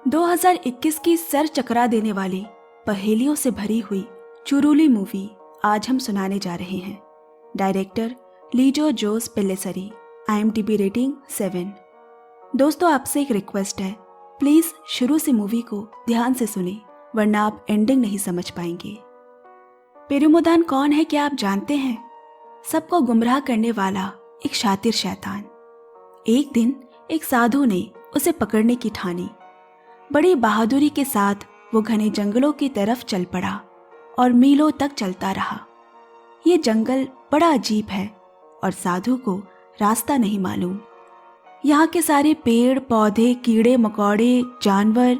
2021 की सर चकरा देने वाली पहेलियों से भरी हुई चुरुली मूवी आज हम सुनाने जा रहे हैं। डायरेक्टर लीजो जोस पेलेसरी। IMDb rating 7। दोस्तों, आपसे एक रिक्वेस्ट है, प्लीज शुरू से मूवी को ध्यान से सुने, वरना आप एंडिंग नहीं समझ पाएंगे। पेरुमोदान कौन है, क्या आप जानते हैं? सबको गुमराह करने वाला एक शातिर शैतान। एक दिन एक साधु ने उसे पकड़ने की ठानी। बड़ी बहादुरी के साथ वो घने जंगलों की तरफ चल पड़ा और मीलों तक चलता रहा। ये जंगल बड़ा अजीब है और साधु को रास्ता नहीं मालूम। यहाँ के सारे पेड़ पौधे, कीड़े मकोड़े, जानवर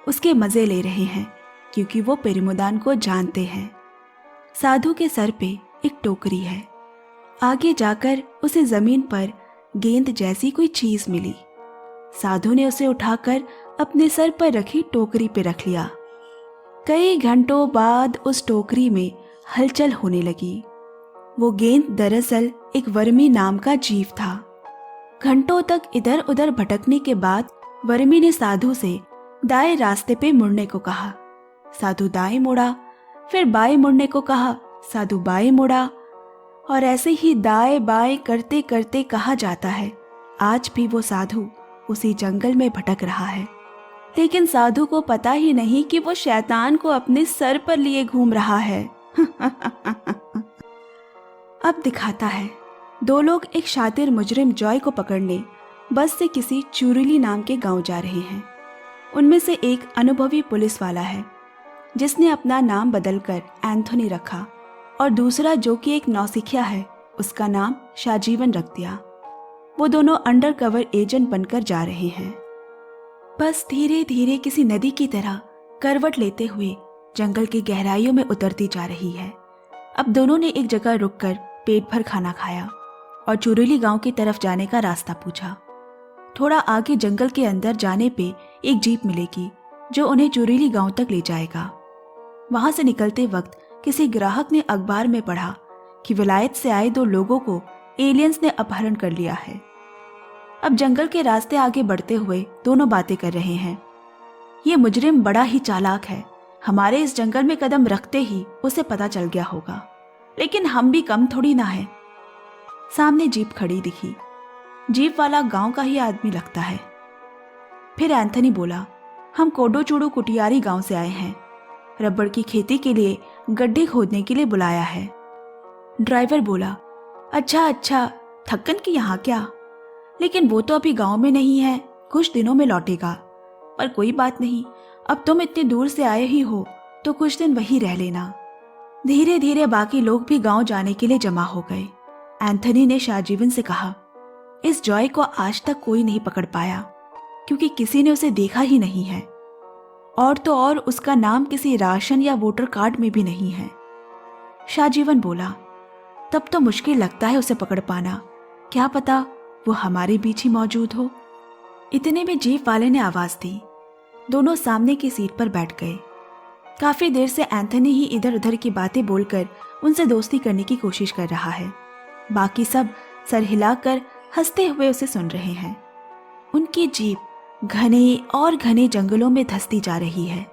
उसके मजे ले रहे हैं, क्योंकि वो पेरुमोदान को जानते हैं। साधु के सर पे एक टोकरी है। आगे जाकर उसे जमीन पर गेंद जैसी कोई चीज मिली। साधु ने उसे उठाकर अपने सर पर रखी टोकरी पे रख लिया। कई घंटों बाद उस टोकरी में हलचल होने लगी। वो गेंद दरअसल एक वर्मी नाम का जीव था। घंटों तक इधर उधर भटकने के बाद वर्मी ने साधु से दाएं रास्ते पे मुड़ने को कहा। साधु दाएं मुड़ा, फिर बाएं मुड़ने को कहा। साधु बाएं मुड़ा, और ऐसे ही दाएं बाएं करते करते कहा जाता है आज भी वो साधु उसी जंगल में भटक रहा है। लेकिन साधु को पता ही नहीं कि वो शैतान को अपने सर पर लिए घूम रहा है। अब दिखाता है, दो लोग एक शातिर मुजरिम जॉय को पकड़ने बस से किसी चुरुली नाम के गांव जा रहे हैं। उनमें से एक अनुभवी पुलिस वाला है जिसने अपना नाम बदलकर एंथोनी रखा, और दूसरा जो कि एक नौसिखिया है, उसका नाम शाजीवन रख दिया। वो दोनों अंडर कवर एजेंट बनकर जा रहे हैं। बस धीरे धीरे किसी नदी की तरह करवट लेते हुए जंगल की गहराइयों में उतरती जा रही है। अब दोनों ने एक जगह रुककर पेट भर खाना खाया और चुरुली गांव की तरफ जाने का रास्ता पूछा। थोड़ा आगे जंगल के अंदर जाने पे एक जीप मिलेगी जो उन्हें चुरुली गांव तक ले जाएगा। वहां से निकलते वक्त किसी ग्राहक ने अखबार में पढ़ा कि विलायत से आए 2 लोगों को एलियंस ने अपहरण कर लिया है। अब जंगल के रास्ते आगे बढ़ते हुए दोनों बातें कर रहे हैं। ये मुजरिम बड़ा ही चालाक है, हमारे इस जंगल में कदम रखते ही उसे पता चल गया होगा, लेकिन हम भी कम थोड़ी ना है। सामने जीप खड़ी दिखी। जीप वाला गांव का ही आदमी लगता है। फिर एंथनी बोला, हम कोडोचूड़ू कुटियारी गांव से आए हैं, रबड़ की खेती के लिए गड्ढे खोदने के लिए बुलाया है। ड्राइवर बोला, अच्छा, थक्कन की यहाँ क्या? लेकिन वो तो अभी गांव में नहीं है, कुछ दिनों में लौटेगा। पर कोई बात नहीं, अब तुम इतनी दूर से आए ही हो तो कुछ दिन वहीं रह लेना। धीरे धीरे बाकी लोग भी गांव जाने के लिए जमा हो गए। एंथनी ने शाहजीवन से कहा, इस जॉय को आज तक कोई नहीं पकड़ पाया, क्योंकि किसी ने उसे देखा ही नहीं है, और तो और उसका नाम किसी राशन या वोटर कार्ड में भी नहीं है। शाहजीवन बोला, तब तो मुश्किल लगता है उसे पकड़ पाना, क्या पता वो हमारे बीच ही मौजूद हो। इतने में जीप वाले ने आवाज दी। दोनों सामने की सीट पर बैठ गए। काफी देर से एंथनी ही इधर उधर की बातें बोलकर उनसे दोस्ती करने की कोशिश कर रहा है। बाकी सब सर हिलाकर हंसते हुए उसे सुन रहे हैं। उनकी जीप घने और घने जंगलों में धंसती जा रही है।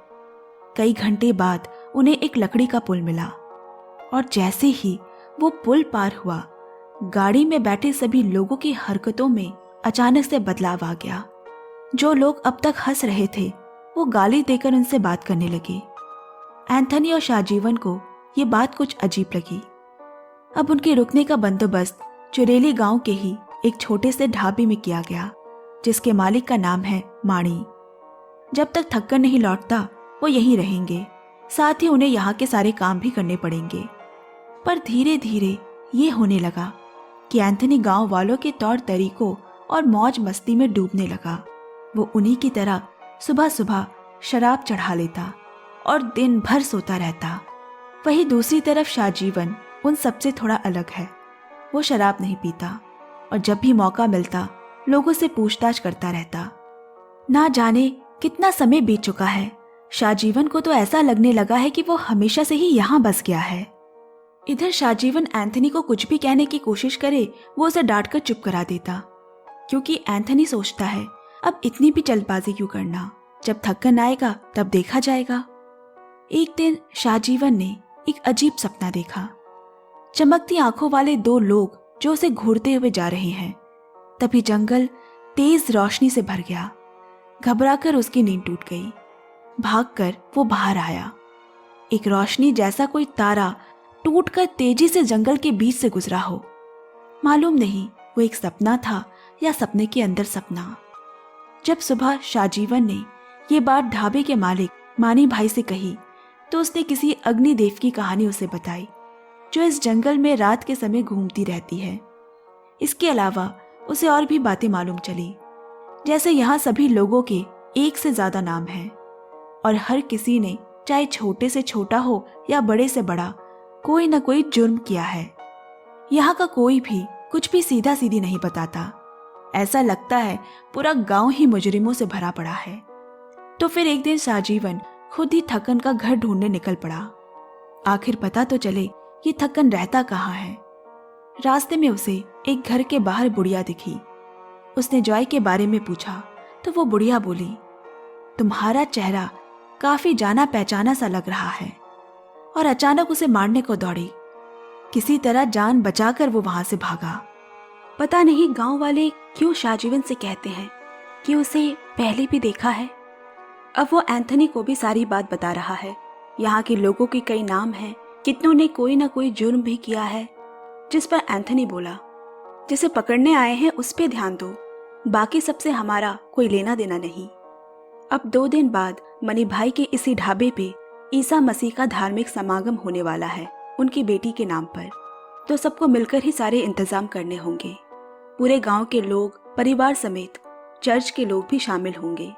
कई घंटे बाद उन्हें एक लकड़ी का पुल मिला, और जैसे ही वो पुल पार हुआ, गाड़ी में बैठे सभी लोगों की हरकतों में अचानक से बदलाव आ गया। जो लोग अब तक हंस रहे थे वो गाली देकर उनसे बात करने लगे। एंथनी और शाहजीवन को ये बात कुछ अजीब लगी। अब उनके रुकने का बंदोबस्त चुरेली गांव के ही एक छोटे से ढाबे में किया गया, जिसके मालिक का नाम है माणी। जब तक थक्कन नहीं लौटता वो यहीं रहेंगे, साथ ही उन्हें यहाँ के सारे काम भी करने पड़ेंगे। पर धीरे धीरे ये होने लगा कि एंथनी गांव वालों के तौर तरीकों और मौज मस्ती में डूबने लगा। वो उन्हीं की तरह सुबह सुबह शराब चढ़ा लेता और दिन भर सोता रहता। वहीं दूसरी तरफ शाहजीवन उन सबसे थोड़ा अलग है। वो शराब नहीं पीता और जब भी मौका मिलता लोगों से पूछताछ करता रहता। ना जाने कितना समय बीत चुका है, शाहजीवन को तो ऐसा लगने लगा है कि वो हमेशा से ही यहाँ बस गया है। इधर शाहजीवन एंथनी को कुछ भी कहने की कोशिश करे वो उसे डांटकर चुप करा देता, क्योंकि एंथनी सोचता है अब इतनी भी जल्दबाजी क्यों करना, जब थक्कन आएगा तब देखा जाएगा। एक दिन शाहजीवन ने एक अजीब सपना देखा। चमकती आंखों वाले दो लोग जो उसे घूरते हुए जा रहे हैं। तभी जंगल तेज रोशनी से भर गया। घबराकर उसकी नींद टूट गई। भागकर वो बाहर आया। एक रोशनी जैसा कोई तारा टूटकर तेजी से जंगल के बीच से गुजरा हो। मालूम नहीं वो एक सपना था या सपने के अंदर सपना। जब सुबह शाहजीवन ने ये बात ढाबे के मालिक मानी भाई से कही तो उसने किसी अग्निदेव की कहानी उसे बताई जो इस जंगल में रात के समय घूमती रहती है। इसके अलावा उसे और भी बातें मालूम चली, जैसे यहाँ सभी लोगों के एक से ज्यादा नाम हैं और हर किसी ने चाहे छोटे से छोटा हो या बड़े से बड़ा कोई न कोई जुर्म किया है। यहाँ का कोई भी कुछ भी सीधा सीधी नहीं बताता। ऐसा लगता है पूरा गांव ही मुजरिमों से भरा पड़ा है। तो फिर एक दिन शाहजीवन खुद ही थक्कन का घर ढूंढने निकल पड़ा। आखिर पता तो चले ये थक्कन रहता कहाँ है। रास्ते में उसे एक घर के बाहर बुढ़िया दिखी। उसने जॉय के बारे में पूछा तो वो बुढ़िया बोली, तुम्हारा चेहरा काफी जाना पहचाना सा लग रहा है। और अचानक उसे मारने को दौड़ी। किसी तरह जान बचाकर वो वहां से भागा। पता नहीं गांव वाले क्यों शाहजीवन से कहते हैं कि उसे पहले भी देखा है। अब वो एंथनी को भी सारी बात बता रहा है। यहाँ के लोगों के कई नाम हैं, कितनों ने कोई ना कोई जुर्म भी किया है। जिस पर एंथनी बोला, जिसे पकड़ने आए हैं उस पे ध्यान दो, बाकी सबसे हमारा कोई लेना देना नहीं। अब 2 दिन बाद मनी भाई के इसी ढाबे पे ईसा मसीह का धार्मिक समागम होने वाला है उनकी बेटी के नाम पर। तो सबको मिलकर ही सारे इंतजाम करने होंगे। पूरे गांव के लोग, परिवार समेत चर्च के लोग भी शामिल होंगे।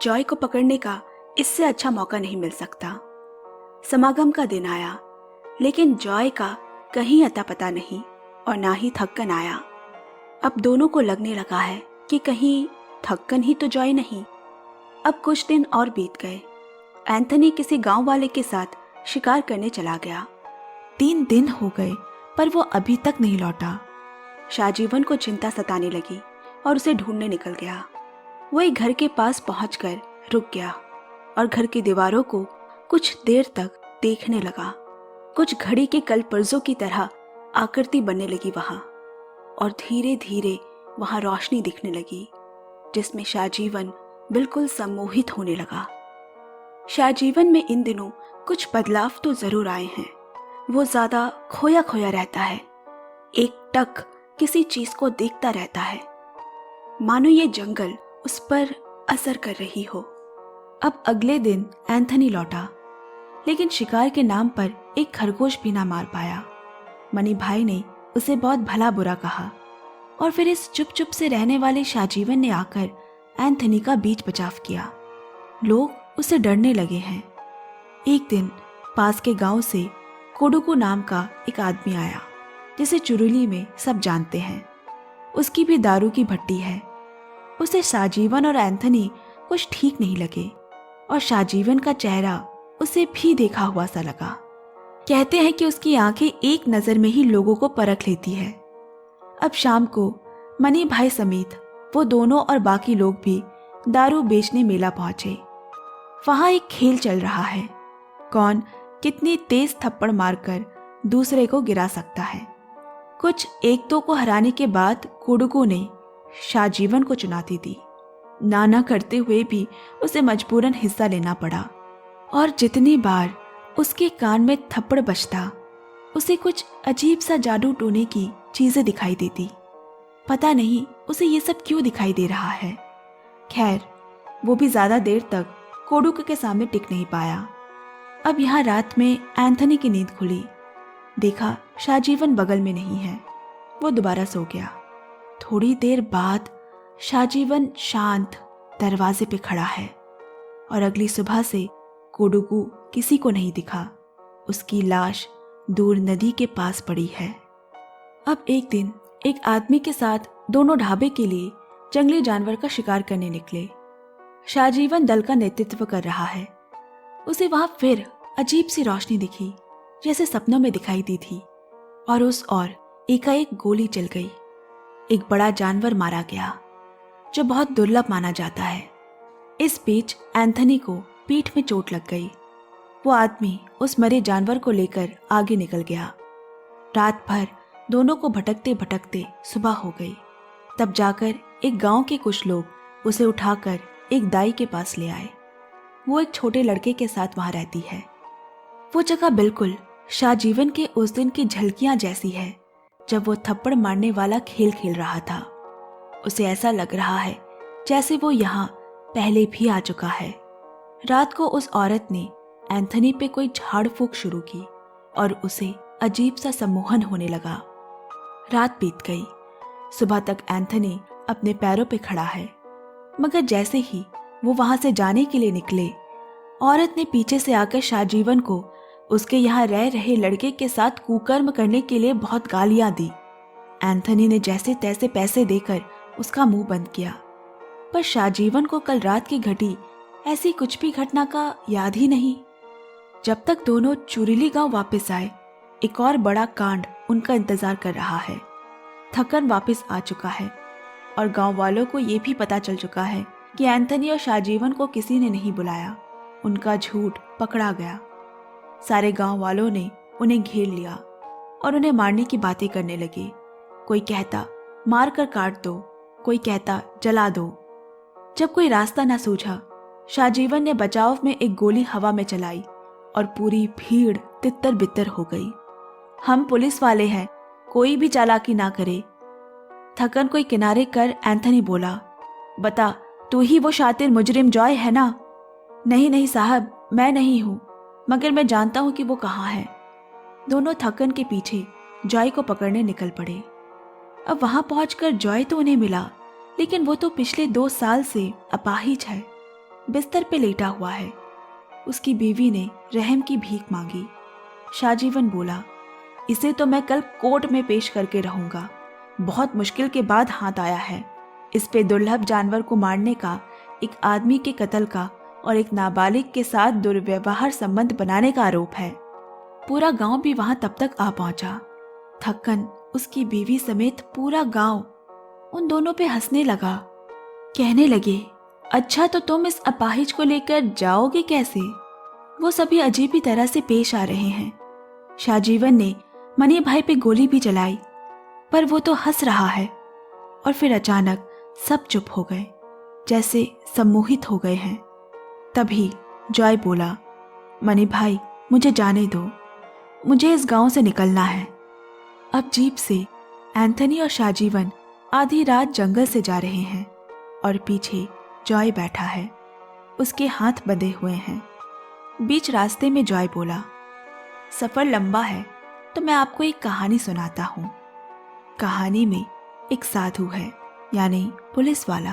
जॉय को पकड़ने का इससे अच्छा मौका नहीं मिल सकता। समागम का दिन आया, लेकिन जॉय का कहीं अता पता नहीं और ना ही थक्कन आया। अब दोनों को लगने लगा है कि कहीं थक्कन ही तो जॉय नहीं। अब कुछ दिन और बीत गए। एंथनी किसी गांव वाले के साथ शिकार करने चला गया। 3 दिन हो गए पर वो अभी तक नहीं लौटा। शाहजीवन को चिंता सताने लगी और उसे ढूंढने निकल गया। वो एक घर के पास पहुंचकर रुक गया और घर की दीवारों को कुछ देर तक देखने लगा। कुछ घड़ी के कल पुर्जों की तरह आकृति बनने लगी वहां, और धीरे धीरे वहां रोशनी दिखने लगी जिसमें शाहजीवन बिल्कुल सम्मोहित होने लगा। शाहजीवन में इन दिनों कुछ बदलाव तो जरूर आए हैं। वो ज्यादा खोया खोया रहता है, एक टक किसी चीज को देखता रहता है, मानो ये जंगल उस पर असर कर रही हो। अब अगले दिन एंथनी लौटा, लेकिन शिकार के नाम पर एक खरगोश भी ना मार पाया। मनी भाई ने उसे बहुत भला बुरा कहा और फिर इस चुप चुप से रहने वाले शाहजीवन ने आकर एंथनी का बीच बचाव किया। लोग उसे डरने लगे हैं। एक दिन पास के गांव से कोडुकू नाम का एक आदमी आया जिसे चुरुली में सब जानते हैं। उसकी भी दारू की भट्टी है। उसे शाहजीवन और एंथनी कुछ ठीक नहीं लगे और शाहजीवन का चेहरा उसे भी देखा हुआ सा लगा। कहते हैं कि उसकी आंखें एक नजर में ही लोगों को परख लेती है। अब शाम को मनी भाई समेत वो दोनों और बाकी लोग भी दारू बेचने मेला पहुंचे। वहां एक खेल चल रहा है, कौन कितनी तेज थप्पड़ मारकर दूसरे को गिरा सकता है। कुछ 1-2 को हराने के बाद कोडुकू ने शाहजीवन को चुनौती दी। नाना करते हुए भी उसे मजबूरन हिस्सा लेना पड़ा, और जितनी बार उसके कान में थप्पड़ बजता उसे कुछ अजीब सा जादू टोने की चीजें दिखाई देती। पता नहीं उसे ये सब क्यों दिखाई दे रहा है। खैर, वो भी ज्यादा देर तक कोडुकू के सामने टिक नहीं पाया। अब यहाँ रात में एंथनी की नींद खुली। देखा शाहजीवन बगल में नहीं है। वो दोबारा सो गया। थोड़ी देर बाद शाहजीवन शांत दरवाजे पे खड़ा है और अगली सुबह से कोडुकू किसी को नहीं दिखा। उसकी लाश दूर नदी के पास पड़ी है। अब एक दिन एक आदमी के साथ दोनों ढाबे के लिए जंगली जानवर का शिकार करने निकले। शाहजीवन दल का नेतृत्व कर रहा है। उसे वहां फिर अजीब सी रोशनी दिखी जैसे सपनों में दिखाई दी थी, और उस ओर एकाएक गोली चल गई। एक बड़ा जानवर मारा गया जो बहुत दुर्लभ माना जाता है। इस बीच एंथनी को पीठ में चोट लग गई। वो आदमी उस मरे जानवर को लेकर आगे निकल गया। रात भर दोनों को भटकते भटकते सुबह हो गई। तब जाकर एक गांव के कुछ लोग उसे उठाकर एक दाई के पास ले आए। वो एक छोटे लड़के के साथ वहां रहती है। वो जगह बिल्कुल शाहजीवन के उस दिन की झलकियां जैसी है जब वो थप्पड़ मारने वाला खेल खेल रहा था। उसे ऐसा लग रहा है जैसे वो यहाँ पहले भी आ चुका है। रात को उस औरत ने एंथनी पे कोई झाड़ फूंक शुरू की और उसे अजीब सा सम्मोहन होने लगा। रात बीत गई। सुबह तक एंथनी अपने पैरों पे खड़ा है, मगर जैसे ही वो वहां से जाने के लिए निकले, औरत ने पीछे से आकर शाहजीवन को उसके यहाँ रह रहे लड़के के साथ कुकर्म करने के लिए बहुत गालियां दी। एंथनी ने जैसे तैसे पैसे देकर उसका मुंह बंद किया, पर शाहजीवन को कल रात की घटी ऐसी कुछ भी घटना का याद ही नहीं। जब तक दोनों चुरीली गांव वापस आए, एक और बड़ा कांड उनका इंतजार कर रहा है। थकन वापस आ चुका है और गांव वालों को ये भी पता चल चुका है कि एंथनी और शाहजीवन को किसी ने नहीं बुलाया। उनका झूठ पकड़ा गया। सारे गांव वालों ने उन्हें घेर लिया और उन्हें मारने की बातें करने लगे। कोई कहता मार कर काट दो, कोई कहता जला दो। जब कोई रास्ता ना सूझा, शाहजीवन ने बचाव में एक गोली हवा में चलाई और पूरी भीड़ तितर बितर हो गई। हम पुलिस वाले हैं, कोई भी चालाकी ना करे। थकन कोई किनारे कर एंथनी बोला, बता, तू ही वो शातिर मुजरिम जॉय है ना? नहीं नहीं साहब, मैं नहीं हूं, मगर मैं जानता हूं कि वो कहाँ है। दोनों थकन के पीछे जॉय को पकड़ने निकल पड़े। अब वहां पहुंचकर जॉय तो उन्हें मिला, लेकिन वो तो पिछले 2 साल से अपाहिज है, बिस्तर पे लेटा हुआ है। उसकी बीवी ने रहम की भीख मांगी। शाहजीवन बोला, इसे तो मैं कल कोर्ट में पेश करके रहूंगा। बहुत मुश्किल के बाद हाथ आया है। इस पे दुर्लभ जानवर को मारने का, एक आदमी के कत्ल का और एक नाबालिग के साथ दुर्व्यवहार संबंध बनाने का आरोप है। पूरा गांव भी वहां तब तक आ पहुंचा। थक्कन, उसकी बीवी समेत पूरा गांव उन दोनों पे हंसने लगा। कहने लगे, अच्छा तो तुम इस अपाहिज को लेकर जाओगे कैसे? वो सभी अजीब ही तरह से पेश आ रहे हैं। शाहजीवन ने मनी भाई पे गोली भी चलाई, पर वो तो हंस रहा है। और फिर अचानक सब चुप हो गए, जैसे सम्मोहित हो गए हैं। तभी जॉय बोला, मनी भाई, मुझे जाने दो, मुझे इस गांव से निकलना है। अब जीप से एंथनी और शाहजीवन आधी रात जंगल से जा रहे हैं और पीछे जॉय बैठा है, उसके हाथ बंधे हुए हैं। बीच रास्ते में जॉय बोला, सफर लंबा है तो मैं आपको एक कहानी सुनाता हूँ। कहानी में एक साधु है, यानी पुलिस वाला।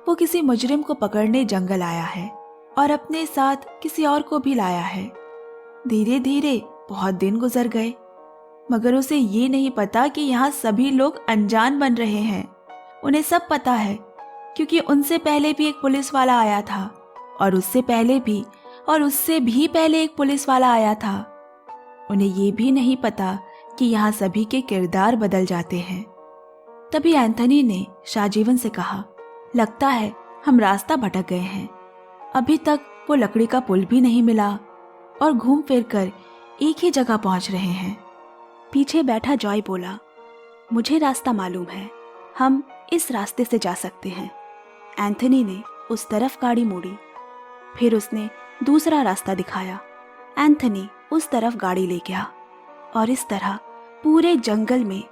वो किसी मुजरिम को पकड़ने जंगल आया है और अपने साथ किसी और को भी लाया है। धीरे धीरे बहुत दिन गुजर गए, मगर उसे ये नहीं पता कि यहाँ सभी लोग अनजान बन रहे हैं। उन्हें सब पता है, क्योंकि उनसे पहले भी एक पुलिस वाला आया था और उससे पहले भी और उससे भी पहले एक पुलिस वाला आया था। उन्हें ये भी नहीं पता कि यहाँ सभी के किरदार बदल जाते हैं। तभी एंथनी ने शाहजीवन से कहा, लगता है हम रास्ता भटक गए हैं। अभी तक वो लकड़ी का पुल भी नहीं मिला और घूम फिर कर एक ही जगह पहुंच रहे हैं। पीछे बैठा जॉय बोला, मुझे रास्ता मालूम है, हम इस रास्ते से जा सकते हैं। एंथनी ने उस तरफ गाड़ी मोड़ी, फिर उसने दूसरा रास्ता दिखाया। एंथनी उस तरफ गाड़ी ले गया और इस तरह पूरे जंगल में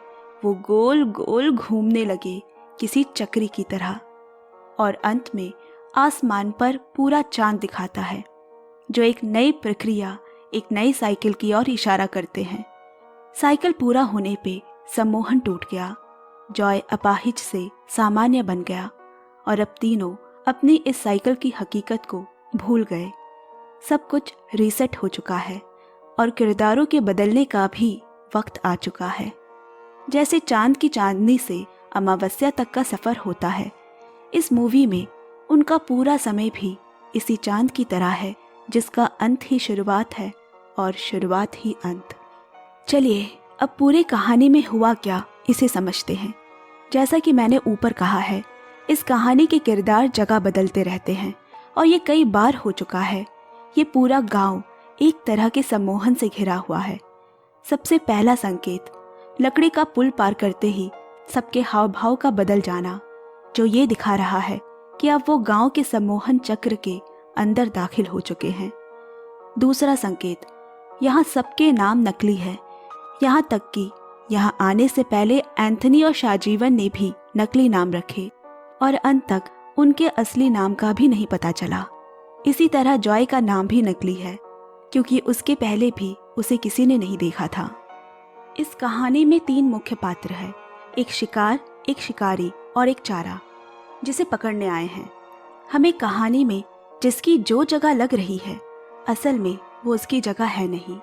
वो गोल गोल घूमने लगे, किसी चक्री की तरह। और अंत में आसमान पर पूरा चांद दिखाता है, जो एक नई प्रक्रिया, एक नई साइकिल की ओर इशारा करते हैं। साइकिल पूरा होने पे सम्मोहन टूट गया। जॉय अपाहिज से सामान्य बन गया और अब तीनों अपनी इस साइकिल की हकीकत को भूल गए। सब कुछ रीसेट हो चुका है और किरदारों के बदलने का भी वक्त आ चुका है। जैसे चांद की चांदनी से अमावस्या तक का सफर होता है, इस मूवी में उनका पूरा समय भी इसी चांद की तरह है, जिसका अंत ही शुरुआत है और शुरुआत ही अंत। चलिए अब पूरी कहानी में हुआ क्या, इसे समझते हैं। जैसा कि मैंने ऊपर कहा है, इस कहानी के किरदार जगह बदलते रहते हैं और ये कई बार हो चुका है। ये पूरा गांव एक तरह के सम्मोहन से घिरा हुआ है। सबसे पहला संकेत, लकड़ी का पुल पार करते ही सबके हाव भाव का बदल जाना, जो ये दिखा रहा है कि अब वो गांव के सम्मोहन चक्र के अंदर दाखिल हो चुके हैं। दूसरा संकेत, यहाँ सबके नाम नकली है, यहाँ तक कि यहाँ आने से पहले एंथनी और शाहजीवन ने भी नकली नाम रखे और अंत तक उनके असली नाम का भी नहीं पता चला। इसी तरह जॉय का नाम भी नकली है, क्योंकि उसके पहले भी उसे किसी ने नहीं देखा था। इस कहानी में 3 मुख्य पात्र हैं, एक शिकार, एक शिकारी और एक चारा, जिसे पकड़ने आए हैं। हमें कहानी में जिसकी जो जगह लग रही है, असल में वो उसकी जगह है नहीं।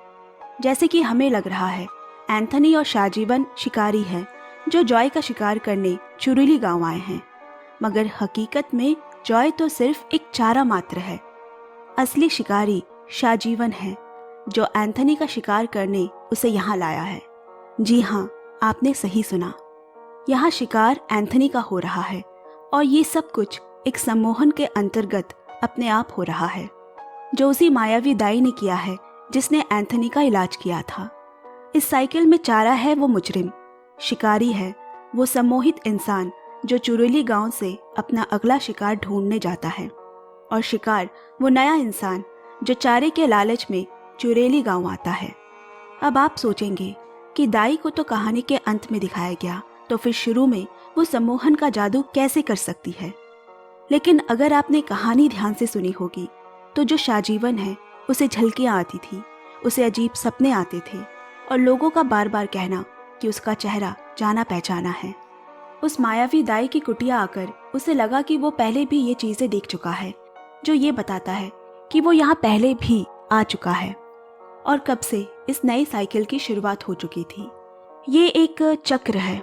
जैसे कि हमें लग रहा है एंथनी और शाहजीवन शिकारी हैं जो जॉय का शिकार करने चुरुली गांव आए हैं, मगर हकीकत में जॉय तो सिर्फ एक चारा मात्र है। असली शिकारी शाहजीवन है, जो एंथनी का शिकार करने उसे यहाँ लाया है। जी हाँ, आपने सही सुना, यहाँ शिकार एंथनी का हो रहा है और ये सब कुछ एक सम्मोहन के अंतर्गत अपने आप हो रहा है, जो उसी मायावी दाई ने किया है जिसने एंथनी का इलाज किया था। इस साइकिल में चारा है वो मुजरिम, शिकारी है वो सम्मोहित इंसान जो चुरुली गांव से अपना अगला शिकार ढूंढने जाता है, और शिकार वो नया इंसान जो चारे के लालच में चुरेली गांव आता है। अब आप सोचेंगे कि दाई को तो कहानी के अंत में दिखाया गया, तो फिर शुरू में वो सम्मोहन का जादू कैसे कर सकती है। लेकिन अगर आपने कहानी ध्यान से सुनी होगी तो जो शाहजीवन है उसे झलकियाँ आती थी, उसे अजीब सपने आते थे और लोगों का बार बार कहना कि उसका चेहरा जाना पहचाना है। उस मायावी दाई की कुटिया आकर उसे लगा कि वो पहले भी ये चीज़ें देख चुका है, जो ये बताता है कि वो यहाँ पहले भी आ चुका है और कब से इस नई साइकिल की शुरुआत हो चुकी थी। ये एक चक्र है,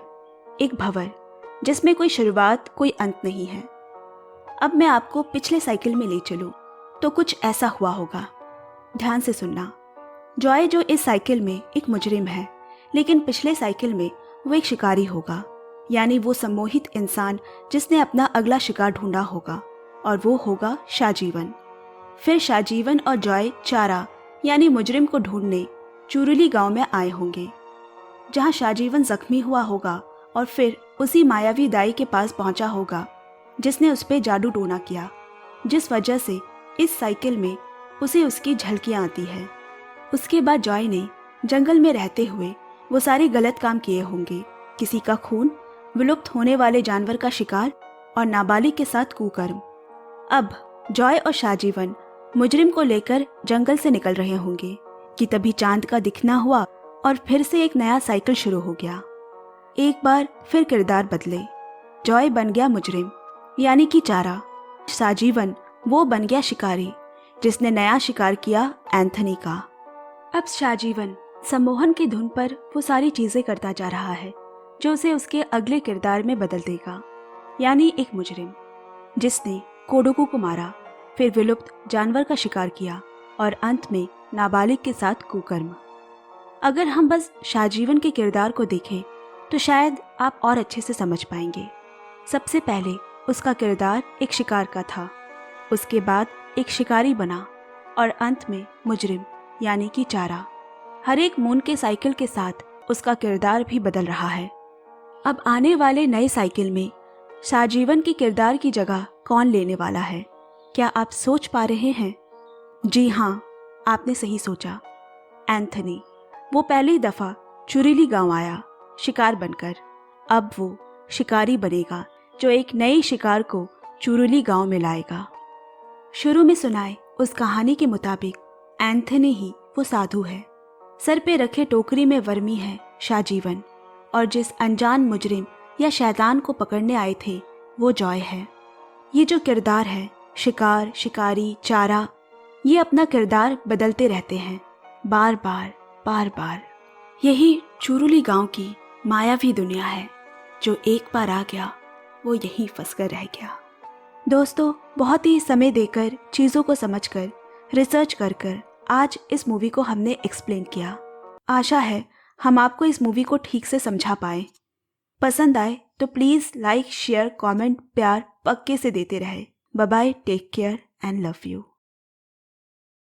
एक भंवर जिसमें कोई शुरुआत कोई अंत नहीं है। अब मैं आपको पिछले साइकिल में ले चलूं तो कुछ ऐसा हुआ होगा। ध्यान से सुनना। जॉय जो इस साइकिल में एक मुजरिम है, लेकिन पिछले साइकिल में वो एक शिकारी होगा, यानी वो सम्मोहित इंसान जिसने अपना अगला शिकार ढूंढा होगा, और वो होगा शाहजीवन। फिर शाहजीवन और जॉय चारा यानी मुजरिम को ढूंढने चुरुली गांव में आए होंगे, जहां शाहजीवन जख्मी हुआ होगा और फिर उसी मायावी दाई के पास पहुंचा होगा जिसने उस पर जादू टोना किया, जिस वजह से इस साइकिल में उसे उसकी झलकियाँ आती है। उसके बाद जॉय ने जंगल में रहते हुए वो सारे गलत काम किए होंगे, किसी का खून, विलुप्त होने वाले जानवर का शिकार और नाबालिग के साथ कुकर्म। अब जॉय और शाहजीवन मुजरिम को लेकर जंगल से निकल रहे होंगे कि तभी चांद का दिखना हुआ और फिर से एक नया साइकिल शुरू हो गया। एक बार फिर किरदार बदले, जॉय बन गया मुजरिम यानी कि चारा, शाहजीवन वो बन गया शिकारी जिसने नया शिकार किया एंथनी का। अब शाहजीवन सम्मोहन की धुन पर वो सारी चीजें करता जा रहा है जो उसे उसके अगले किरदार में बदल देगा, यानी एक मुजरिम जिसने कोडोकू को मारा, फिर विलुप्त जानवर का शिकार किया और अंत में नाबालिग के साथ कुकर्म। अगर हम बस शाहजीवन के किरदार को देखें तो शायद आप और अच्छे से समझ पाएंगे। सबसे पहले उसका किरदार एक शिकार का था, उसके बाद एक शिकारी बना और अंत में मुजरिम यानी कि चारा। हर एक मून के साइकिल के साथ उसका किरदार भी बदल रहा है। अब आने वाले नए साइकिल में शाहजीवन की किरदार की जगह कौन लेने वाला है, क्या आप सोच पा रहे हैं? जी हाँ, आपने सही सोचा, एंथनी। वो पहली दफा चुरुली गांव आया शिकार बनकर, अब वो शिकारी बनेगा जो एक नई शिकार को चुरुली गांव में लाएगा। शुरू में सुनाए उस कहानी के मुताबिक एंथनी ही वो साधु है, सर पे रखे टोकरी में वर्मी है शाहजीवन, और जिस अनजान मुजरिम या शैतान को पकड़ने आए थे वो जॉय है। ये जो किरदार है, शिकार, शिकारी, चारा, ये अपना किरदार बदलते रहते हैं बार बार बार बार। यही चुरुली गांव की मायावी दुनिया है, जो एक बार आ गया वो यहीं फंस कर रह गया। दोस्तों, बहुत ही समय देकर, चीज़ों को समझकर, रिसर्च कर आज इस मूवी को हमने एक्सप्लेन किया। आशा है हम आपको इस मूवी को ठीक से समझा पाए। पसंद आए तो प्लीज़ लाइक, शेयर, कमेंट, प्यार पक्के से देते रहे। Bye bye, take care and love you.